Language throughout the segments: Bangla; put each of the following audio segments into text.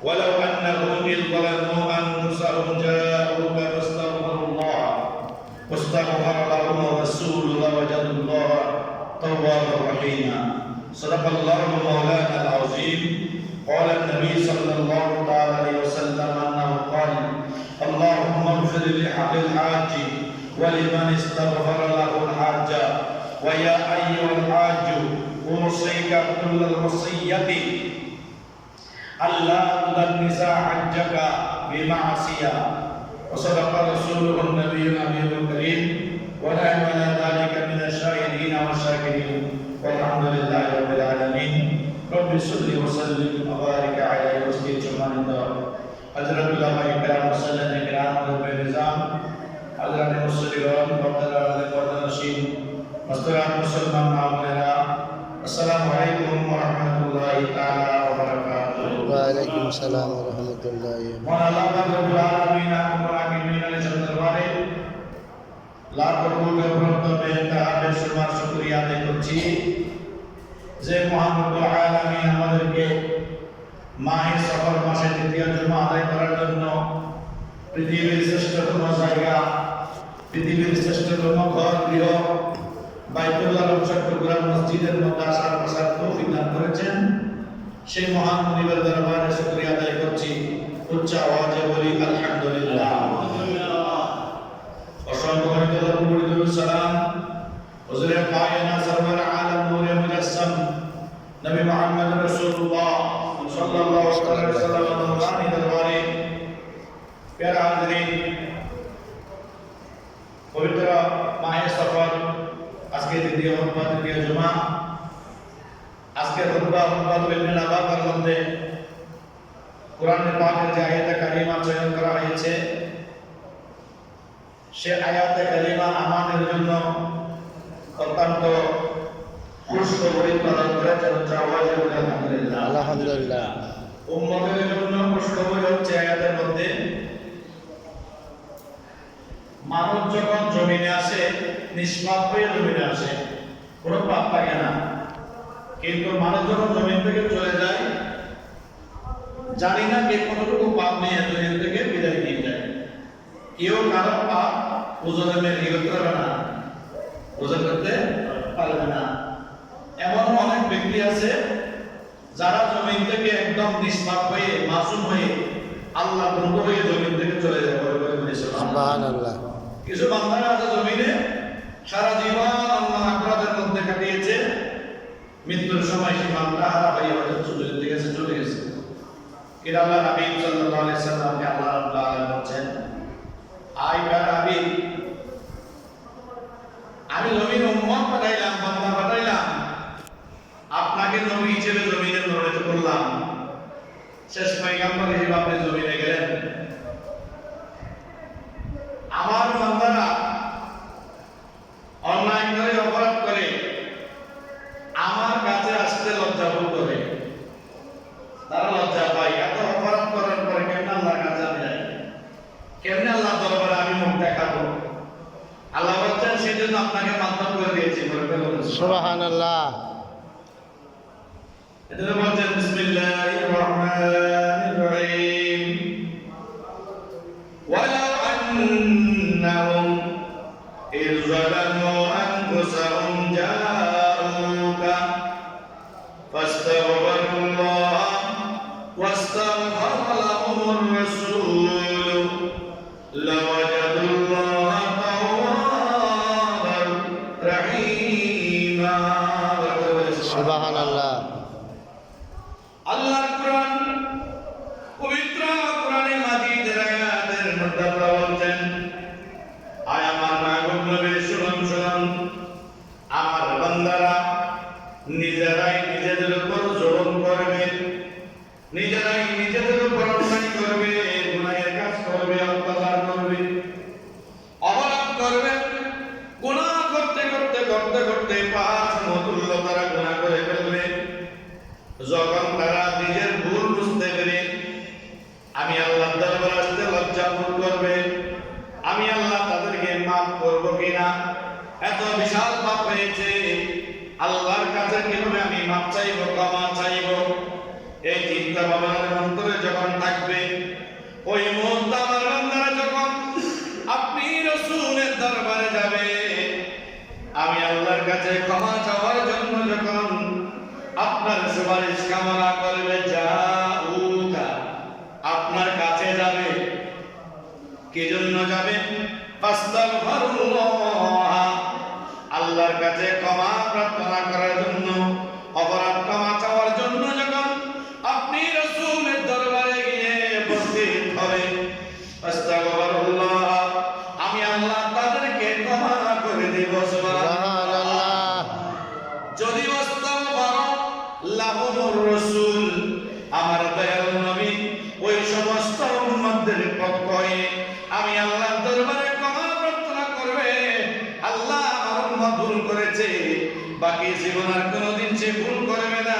ولو أنهم إذ ظلموا أنفسهم جاءوك واستغفر لهم الرسول لوجدوا الله توابا رحيما. صدق الله مولانا العظيم. قال النبي صلى الله عليه وسلم أنه قال: اللهم اغفر للحاج ولمن استغفر له الحاج. ويا أيها الحاج أوصيك كل الوصية ألا تدنس حجك بمعصية. وصدق رسوله النبي الأمين الكريم ونحن على ذلك من الشاهدين والشاكرين والحمد لله رب العالمين. رب صل وسلم وبارك على وسيلة جمال حضرت علماء کرام مسلمین کرام اور نظام حضرت مسلمان وقدرشین مستران مسلمان معاملہ السلام علیکم ورحمۃ اللہ تعالی وبرکاتہ. وعلیکم السلام ورحمۃ اللہ. مولا رب العالمین মুরাকিবিন আলাইহিস দরবারে লাখ কোটি প্রত্যবে তাআলা সুমার শুকরিয়া আদায় করছি যে মহান রব্বুল আলামিন আমাদেরকে মাহে সফর মাসে দ্বিতীয় জুমা আদায় করার জন্য পৃথিবীর শ্রেষ্ঠতম জায়গা, পৃথিবীর শ্রেষ্ঠতম ঘর গৃহ বাইতুল্লাহ চট্টগ্রাম মসজিদের মধ্যে আসার প্রসার তৌফিক দান করেছেন। সেই মহান মুনিবের দরবারে শুকরিয়া আদায় করছি। উচ্চ আওয়াজে বলি আলহামদুলিল্লাহ। অসংখ্য সালাম হুজুরে কায়নাত সরওয়ার আলম নূরে মুজাসসাম নবী মুহাম্মদ রাসূলুল্লাহ সাল্লাল্লাহু আলাইহি ওয়াসাল্লাম নুরানি দরবারে প্যারা হাজরিন, পবিত্র মাহে সফর, আজকে দ্বিতীয় খুতবা, দ্বিতীয় জুমা। আজকে খুতবাতুল নাবাতের মধ্যে কোরআন পাকের যে আয়াতে কারিমা চয়ন করা হয়েছে সে আয়াতে কারিমা আমাদের জন্য অত্যন্ত খুশখবরি প্রদান করেছেন। আলহামদুলিল্লাহ আলহামদুলিল্লাহ। উম্মতের জন্য খুশখবরি হচ্ছে আয়াতের মধ্যে মানুষ যখন জমিনে আসে নিষ্পাপ হয়ে জমিনে আসে, কোনো পাপ থাকে না। কিন্তু মানুষ যখন জমিন থেকে চলে যায় জানি না কে কতটুকু পাপ নিয়ে জমিন থেকে বিদায় নিয়ে যায়। কেউ কারো পাপ ওজনে মেনে করতে পারবে না, ওজন করতে পারবে না। এমন অনেক ব্যক্তি আছে যারা জমিন থেকে একদম নিষ্পাপ হয়ে মাসুম হয়ে আল্লাহ বন্ধু হয়ে জমিন থেকে চলে যায়। সুবহানাল্লাহ। কিছু বান্দারা আছে জমিনে সারা জীবন আল্লাহ আকরামের মধ্যে কাটিয়েছে, মৃত্যুর সময় সে বান্দা হারা হয়ে জমিন থেকে চলে গেছে। এর আল্লাহ নবী সাল্লাল্লাহু আলাইহি সাল্লামকে আল্লাহ রাব্বুল আলামিন বলেন, আই হাবিব, আমি নবীর উম্মত পাঠাইলাম, বান্দা পাঠাইলাম, আপনাকে নবী হিসেবে জমিনে মনোনীত করলাম, শেষ পয়গম্বর হিসেবে আপনি জমিনে গেলেন। আমার বান্দারা অন্যায় করে অপরাধ করে আমার কাছে আসতে লজ্জা বোধ করে, তারা লজ্জা পায়। এত অপরাধ করার পরে কেমনে আল্লাহর কাছে আমি যাই, কেমনে আল্লাহ দরবারে আমি মুখ দেখাবো? আল্লাহ বলছেন সেই জন্য আপনাকে মাধ্যম করে দিয়েছি। সুবহানাল্লাহ। এটা বলছেন বিসমিল্লাহির রহমানির রহিম, ওয়ালাউ আন্নাহুম ইয যালামু আনফুসাহুম জাআউকা ফাস্তাগফিরুল্লাহ ওয়াস্তাগফারা লাহুমুর রাসূল লাওয়াজাদুল্লাহ তাওয়াবার রহিমা। সুবহানাল্লাহ। আল্লাহর কোরআন, পবিত্র কোরআনে মাজিদের আয়াতের মধ্যে আল্লাহ বলেন, আয় আমার মাহবুব নবী শুনুন, শুনুন, আমার বান্দারা নিজেরাই নিজেদের উপর জুলুম করবে, নিজেরাই নিজেদের উপর অন্যায় করবে, গুনাহের কাজ করবে, অত্যাচার করবে, অপরাধ করবে, গুনাহ করতে করতে করতে করতে পাঁচ মতুল্য তারা গুনাহ করে ফেলবে। যখন তারা নিজের ভুল বুঝতে পেরে আমি আল্লাহর দরবারে আসতে লজ্জা বোধ করবে, আমি আল্লাহ তাদেরকে মাফ করব কিনা, এত বিশাল পাপ হয়েছে, আল্লাহর কাছে কিভাবে আমি মাফ চাইব, ক্ষমা চাইব, এই চিন্তা ভাবনার অন্তরে যখন সুপারিশ কামনা করবে, জাউকা, আপনার কাছে যাবে। কি জন্য যাবে? ফাস্তাগফিরুল্লাহ, আল্লাহর কাছে ক্ষমা প্রার্থনা করার জন্য, অপরাধ ক্ষমা চাওয়ার জন্য যখন আপনি রাসূলের দরবারে গিয়ে উপস্থিত হবে, ফাস্তাগফিরুল্লাহ, আমি আল্লাহ তাদেরকে ক্ষমা করে দেব। সুবহানাল্লাহ। যদি ওয়াস্তাগফার লাহুমুর রাসূল, আমার দয়াল নবী ওই সমস্ত উম্মতদের পক্ষ হয়ে আমি আল্লাহর দরবারে ক্ষমা প্রার্থনা করবে, আল্লাহ আমার উম্মত ভুল করেছে, বাকি জীবন আর কোনোদিন সে ভুল করবে না,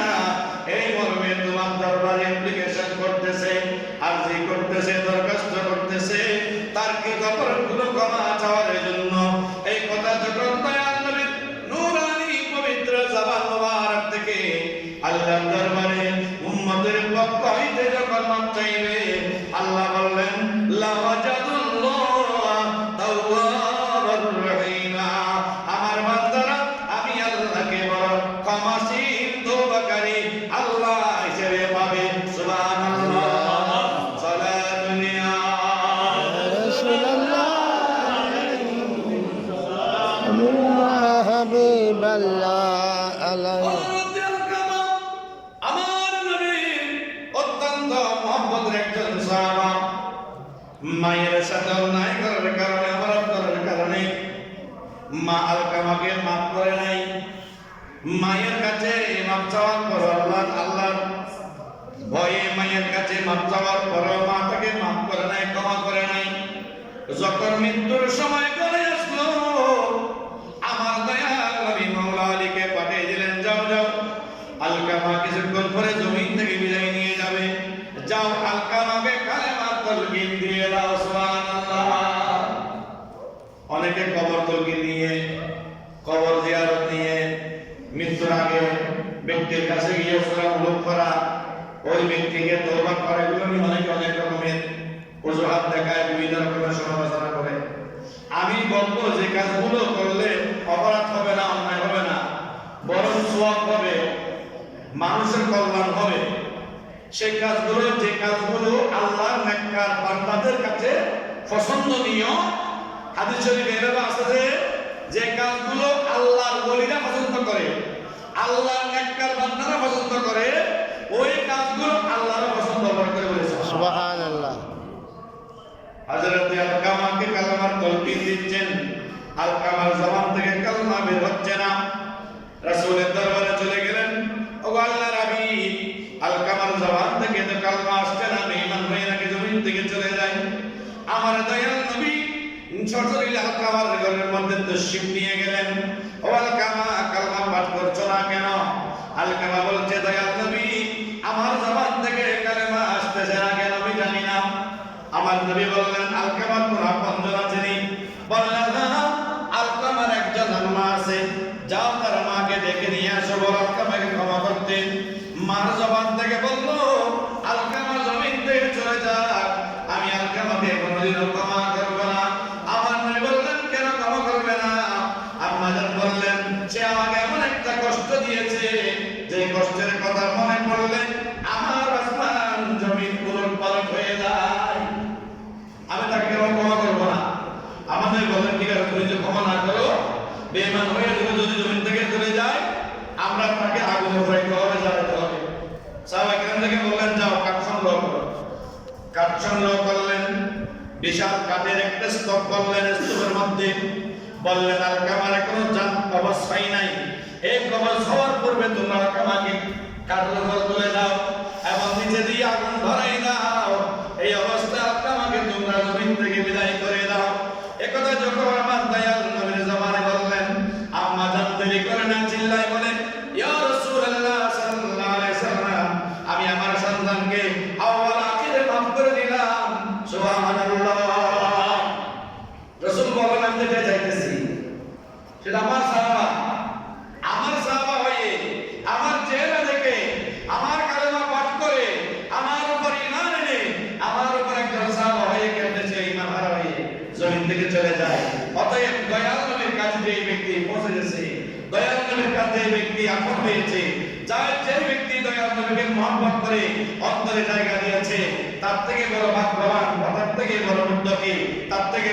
এই মর্মে তোমার দরবারে অ্যাপ্লিকেশন করতেছে, আরজি করতেছে, দরখাস্ত করতেছে, তার কি অপরাধগুলো ক্ষমা চাওয়ার জন্য। এই কথা যখন দয়াল নবীর নূরানি পবিত্র জবান মোবারক থেকে আল্লাহর দরবারে উম্মতের পক্ষ হইতে যখন মাপ চাইবে, আল্লাহ বললেন লাওয়াজাদুল্লাহ তাওয়াবার রহিমা, আমার বান্দারা আমি আল্লাহকে বড় ক্ষমাশীল তওবাকারী আল্লাহ হিসেবে পাবে। সুবহানাল্লাহ। সালাতুন ইয়া রাসূলুল্লাহ, ইয়া হাবিবাল্লাহ আলাইহি। আমার নবী অত্যন্ত মহব্বতের একজন সাহাবা, মায়ের সাথে অন্যায় করার কারণে, অপরাধ করার কারণে মা আলকামাকে মাফ করে নাই। মায়ের কাছে মাফ চাওয়ার পর আল্লাহর ভয়ে মায়ের কাছে মাফ চাওয়ার পর মা তাকে মাফ করে নাই, ক্ষমা করে নাই। যখন মৃত্যুর সময় করে আসলো, আমার দয়াল নবী মাওলা আলীকে পাঠিয়ে দিলেন, যাও যাও, আলকামা কিছুক্ষণ পরে জমিন থেকে বিদায় নিয়ে যাবে, যাও আলকামাকে কালেমার তালকিন দিয়ে দাও। সুবহানাল্লাহ। অনেকে কবর তালকিন নিয়ে, কবর জিয়ারত নিয়ে, মৃত্যুর আগে ব্যক্তির কাছে গিয়ে সুরামূলক করা, ওই ব্যক্তিকে তওবা করা, এগুলো নিয়ে অনেকে অনেক রকমের অজুহাত দেখায়, বিভিন্ন রকমের সমালোচনা করে। আমি বলবো যে কাজগুলো করলে অপরাধ হবে না, অন্যায় হবে না, বরং সওয়াব হবে, মানুষের কল্যাণ হবে, সেই কাজগুলো, যে কাজগুলো আল্লাহর নেককার বান্দাদের কাছে পছন্দনীয়। হাদিস শরীফে এভাবে আছে যে কাজগুলো আল্লাহর ওলিরা পছন্দ করে, আল্লাহর নেককার বান্দারা পছন্দ করে, ওই কাজগুলো আল্লাহর পছন্দ করে বলেছে। সুবহানাল্লাহ। হযরত আলকামাকে কালেমার তালকিন দিচ্ছেন, আলকামার জবান থেকে কালেমা বের হচ্ছে না। রাসূলের দরবারে চলে গেলেন, ও আল্লাহর হাবিব, আলকামার জবান থেকে তো কালেমা আসছে না, বেঈমান হয়ে নাকি জমিন থেকে চলে যায়। আমার দয়াল নবী সরাসরি আলকামার ঘরের মধ্যে তশরিফ নিয়ে গেলেন। ও আলকামা, কালেমা পাঠ করছো না কেন? আলকামা বলছে, দয়াল নবী, আমার জবান থেকে কালেমা আসতেছে না কেন আমি জানি না। আমার নবী বললেন, আলকামার কোন আপনজন আছেনি? বললেন, হ্যাঁ, আলকামার একজন আম্মা আছে, যাও তার মাকে ডেকে নিয়ে আসো, বল আলকামাকে ক্ষমা করতে। মার জবান থেকে বলল, আলকামা জমিন থেকে চলে যাক, আমি আলকামাকে কোনোদিনও ক্ষমা করব না। আমার নবী বললেন, কেন ক্ষমা করবে না? আম্মা জান বললেন, সে আমাকে এমন একটা কষ্ট দিয়েছে, যে কষ্টের কথা মনে পড়লে আমার আসমান জমিন উলটপালট হয়ে যায়, আমি তাকে কেন ক্ষমা করবো না? আমাদের বলেন, ঠিক আছে, তুমি যদি ক্ষমা না করো, বেঈমান হয়ে যদি জমিন থেকে চলে যায়, আমরা তাকে আগুনে পোড়াইতে হবে, জ্বালাতে হবে। সাহাবা কেরাম থেকে বললেন, যাও কাঠ সংগ্রহ করো। কাঠ সংগ্রহ করলেন, বিশাল কাঠের একটা স্তূপ করলেন, স্তূপের মধ্যে বললেন, আলকামার এখনো কবজ হয় নাই, এই কবজ হওয়ার পূর্বে তোমরা আলকামাকে কাঠের উপর তুলে দাও এবং নিচে দিয়ে আগুন ধরাই দাও, এই অবস্থায় আলকামাকে তোমরা জমিন থেকে বিদায় করে দাও। একথা যখন আমার দয়াল নবীর জবানে বললেন, আম্মা জান দেরি করে না, চিল্লায় বলেন, ইয়া রাসূলুল্লাহ সাল্লাল্লাহু আলাইহি সাল্লাম, আমি আমার সন্তানকে আউয়াল আখিরে মাফ করে দিলাম। সুবহানাল্লাহ। রাসূল বলেন, আমি যেটা চাইতেছি সেটা আমার সাহাবা, আমার সাহাবা হয়ে, আমার চেহারা দেখে, আমার কালেমা পাঠ করে, আমার উপর ঈমান এনে, আমার উপর একজন সাহাবা হয়ে কেঁদেছে, ঈমান হারা হয়ে জমিন থেকে চলে যায়। অতএব দয়াল নবীর কাছে যে ব্যক্তি পৌঁছে গেছে, দয়াল নবীর কাছে যে ব্যক্তি আপন হয়েছে, যে ব্যক্তি দয়াল নবীকে মহব্বত করে অন্তরে জায়গা দিয়েছে, তার থেকে বড় ভাগ্যবান, তার থেকে বড় মুত্তাকি, তার থেকে